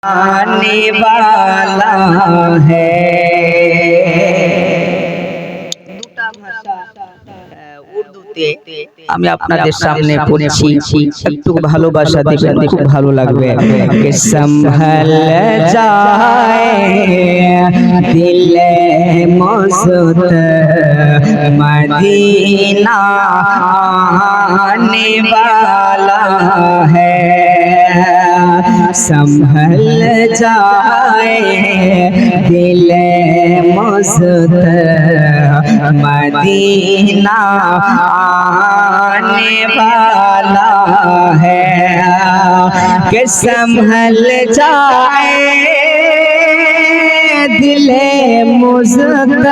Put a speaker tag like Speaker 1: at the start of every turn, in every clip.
Speaker 1: आने वाला है। উর্দুতে আমি আপনাদের সামনে পড়ছি, একটু ভালোবাসা দিবেন, খুব ভালো লাগবে। কে সম্ভল যায় দিলে মস্ত মদিনা आने वाला है। संभल जाए दिल मस्त मदीना आने वाला है। कि संभल जाए दिल मस्त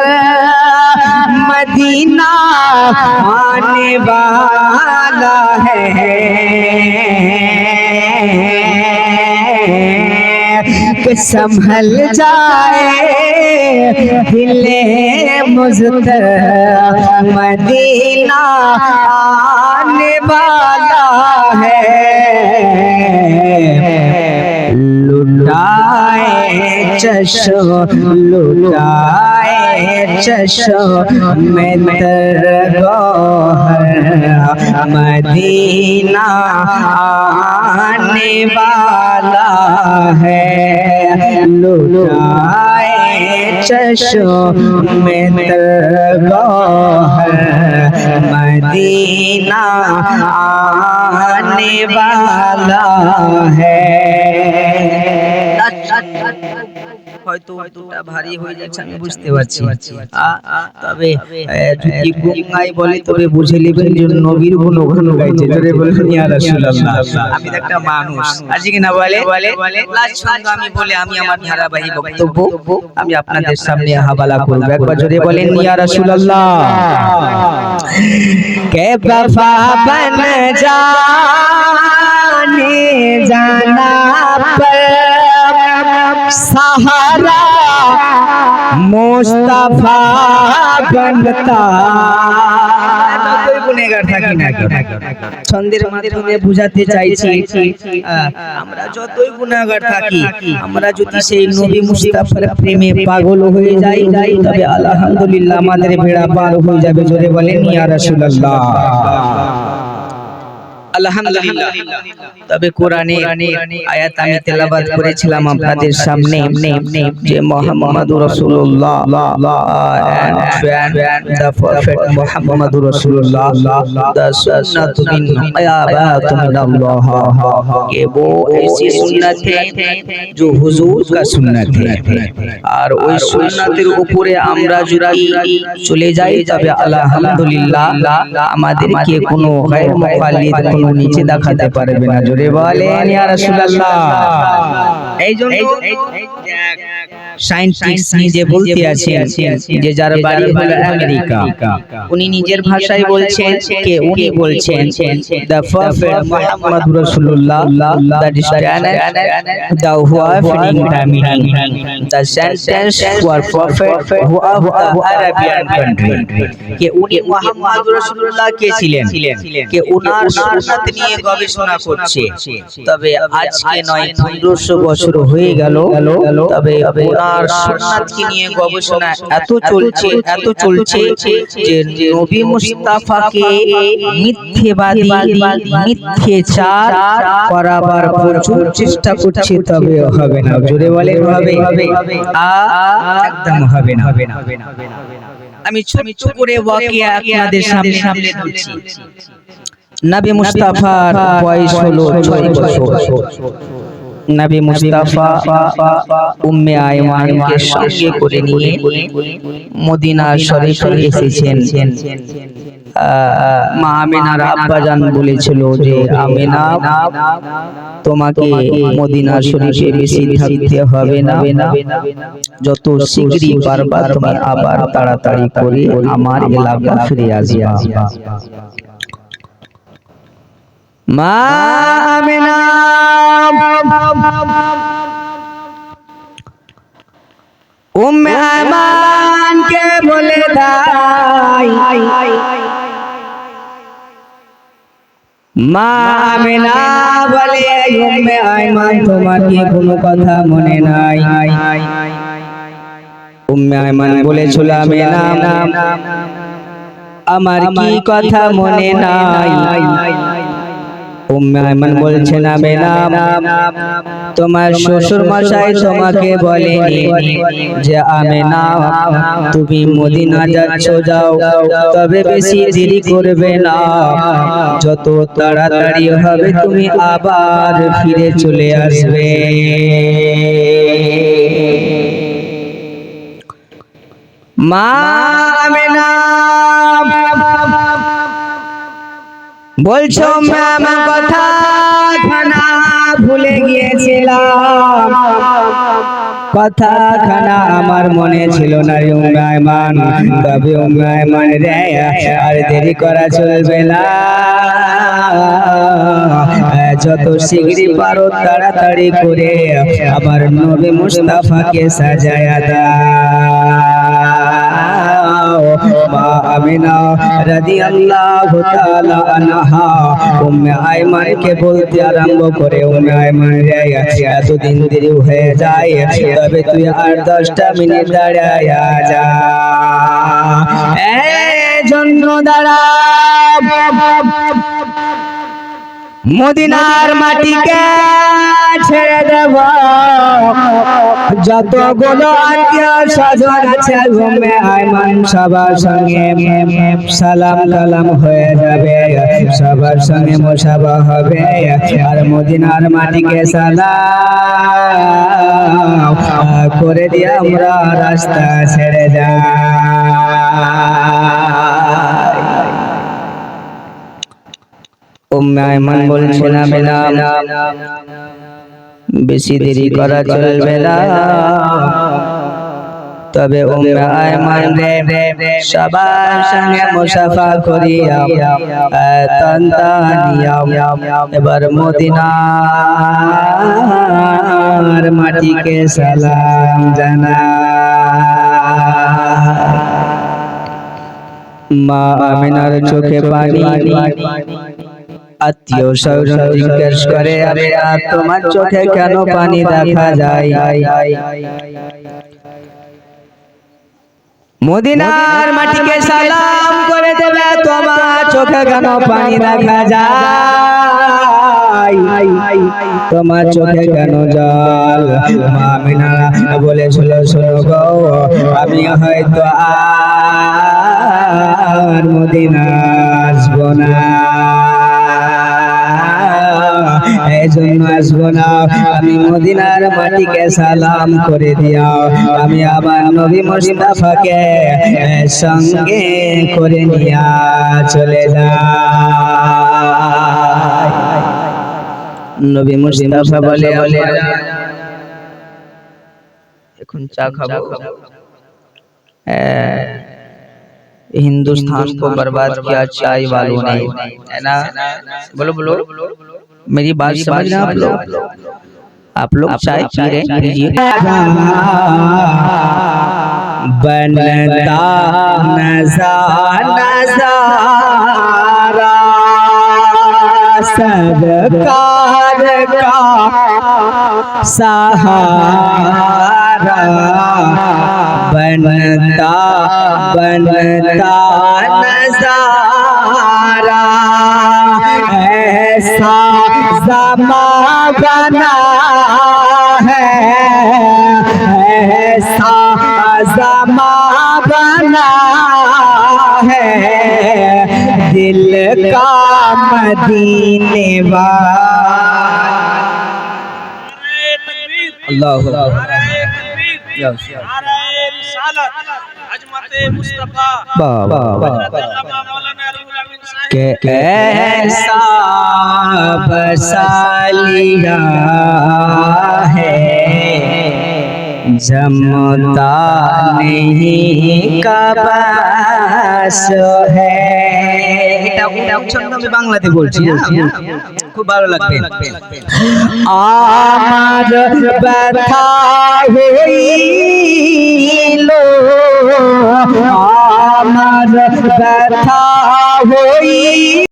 Speaker 1: मदीना आने वाला है। कि संभल जाए दिल मुज़्त मदीना आने वाला है। लुटाए चशो लुटाए चशो में तरगोहर मदीना आने वाला है। लुटाए चशो में तरगोहर मदीना आने वाला है। হয়তো দুটা ভারী হয়ে যাচ্ছে আমি বুঝতে পারছি, তবে যদি গঙ্গায় বলে তবে বুঝে নেবেন যে নবীর গুণগান গাইছে। জোরে বলেন ইয়া রাসূলুল্লাহ। আমি একটা মানুষ আজকে কি না বলে লাস্ট ছন্দ আমি বলে আমি আমার ধারাবাহিক বক্তব্য আমি আপনাদের সামনে হাওয়ালা করব। একবার জোরে বলেন ইয়া রাসূলুল্লাহ। কে वफा बन जाने जाना पर सहारा मुस्तफा बनता। গুনেগার থাকি না ছন্দের মাধ্যমে বুঝাতে চাইছি, আমরা যতই গুনাহগার থাকি, আমরা যদি সেই নবী মুস্তাফার প্রেমে পাগল হয়ে যাই তবে আলহামদুলিল্লাহ আমাদের বেড়া পার হয়ে যাবে। জোরে বলেন ইয়া রাসূলুল্লাহ। আলহামদুলিল্লাহ। তবে কোরআনে আয়াত আমি তেলাওয়াত করেছিলাম আপনাদের সামনে যে মুহাম্মাদুর রাসূলুল্লাহ the prophet মুহাম্মাদুর রাসূলুল্লাহ the sunnah min ayabat min Allah कि वो ऐसी सुन्नत है जो हुजूर का सुन्नत है। আর ওই সুন্নাতের উপরে আমরা যদি চলে যাই তবে আলহামদুলিল্লাহ আমাদেরকে কোনো গায়র মুখাল্লিদ কোনো নিচে দেখাতে পারবে না। জোরে বলেন ইয়া রাসূলুল্লাহ। এই জন্য সায়েন্টিস্ট নিজে বলতে আছেন যে যার বাড়ি হলো আমেরিকা, উনি নিজের ভাষায় বলছেন কে উনি বলছেন the prophet Muhammad Rasulullah that is the wafning meaning the sentence for prophet who of the Arabian country কে উনি মুহাম্মদ রাসূলুল্লাহ কে ছিলেন কে উনার সুন্নাত নিয়ে গবেষণা করছে। তবে আজকে নয় 1500 বছর হয়ে গেল, তবে ওনার সুন্নাতকে নিয়ে গবেষণা এত চলছে যে নবী মুস্তাফাকে মিথ্যেবাদী মিথ্যেচার করাবার প্রচুর চেষ্টা করছে, তবে হবে না। জোরে বলেন হবে? একদম হবে না। আমি ছোট করে ওয়াকিয়া আপনাদের সামনে ধরছি। নবী মুস্তাফার বয়স হলো 6 বছর। নবী মুস্তাফা উম্মে আয়মানকে সঙ্গে করে নিয়ে মদিনা শরীফে এসেছেন। মা আমিনার আব্বাজান বলেছিল যে আমিনা তোমাকে মদিনা শরীফে বেশি থাকতে হবে না, যত শীঘ্রই পারবা তুমি আবার তাড়াতাড়ি করে আমার এলাকা ফিরে আসবা। মা আমিনা উম্মে আয়মানকে বলে দেয়, মা আমিনা বলে উম্মে আয়মান তোমার কি কোনো কথা মনে নাই? উম্মে আয়মান বলেছিল আমেনা আমার কি কথা মনে নাই? উম্মে আয়মান বলছেন আমেনা তোমার শ্বশুর মশাই তোমাকে বলেনি যে আমেনা তুমি মদিনা যাচ্ছ যাও, তবে বেশি দেরি করবে না, যত তাড়াতাড়ি হবে তুমি আবার ফিরে চলে আসবে। মা আমেনা বলছো আমার কথা খানা ভুলে গিয়েছিলাম, কথা খানা আমার মনে ছিল না রে উম্মে আয়মান। তবে উম্মে আয়মান রে আর দেরি করা চলবে না, যত শীঘ্রই পারো তাড়াতাড়ি করে আমার নবী মুস্তাফাকে সাজায়া দাও। মা আমিনা রাদিয়াল্লাহু তাআলা আনহা উম্মে আয়মানকে বলতে আরম্ভ করে, উম্মে আয়মান রে এতদিন দেরি হয়ে যায়, তবে তুই আর 10টা মিনিট দাঁড়ায়া যা, এই জন্য দাঁড়া মদিনার মাটিকে ছেড়ে দেব, যতগুলো আত্মীয় স্বজন আছে উম্মে আয়মান সবার সঙ্গে সালাম কালাম হয়ে যাবে, সবার সঙ্গে মুসাফা হবে, আর মদিনার মাটিকে সালাম করে দিয়ে আমরা রাস্তা ছেড়ে যাই। উম্মে আয়মান বলছেন আমেনা বেশি দেরি করা চলবে না, তবে উম্মে আয়মান রে সবার সঙ্গে মুসাফা করিয়া তান্তানিয়া এবার মদিনার মাটিকে সালাম জানা। মা আমিনার চোখে পানি, আত্মীয় স্বজন জিজ্ঞেস করে আমেনা তোমার চোখে কেন পানি দেখা যায়? মদিনার মাটিকে সালাম করে দেবে, তোমার চোখে কেন পানি দেখা যায়? তোমার চোখে কেন জল? মা আমিনা বলেছিল শোনো গো, আমি হয়তো আর মদিনা আসবো না, এজন্য আসবো না, আমি মদিনার মাটিকে সালাম করে দিও, আমি আবার নবী মুস্তাফাকে সঙ্গে করে নিয়ে চলে যাই। নবী মুস্তাফা বলে এখন চা খাবো, हिंदुस्तान को बर्बाद किया चाय वालों ने, है ना? बोलो बोलो, मेरी बात समझना आप लोग चाय पी रहे हैं, लीजिए। बनता नज़ारा सरकार का सहारा, बनता नज़ारा ऐसा ज़माना है, ऐसा ज़माना है, दिल का मदीने वाला। अल्लाह कैसा बसालिया है, जमता नहीं कबास है। আমি বাংলাতে বলছি, খুব ভালো লাগবে। আমার ব্যথা হইল, আমার ব্যথা হইল।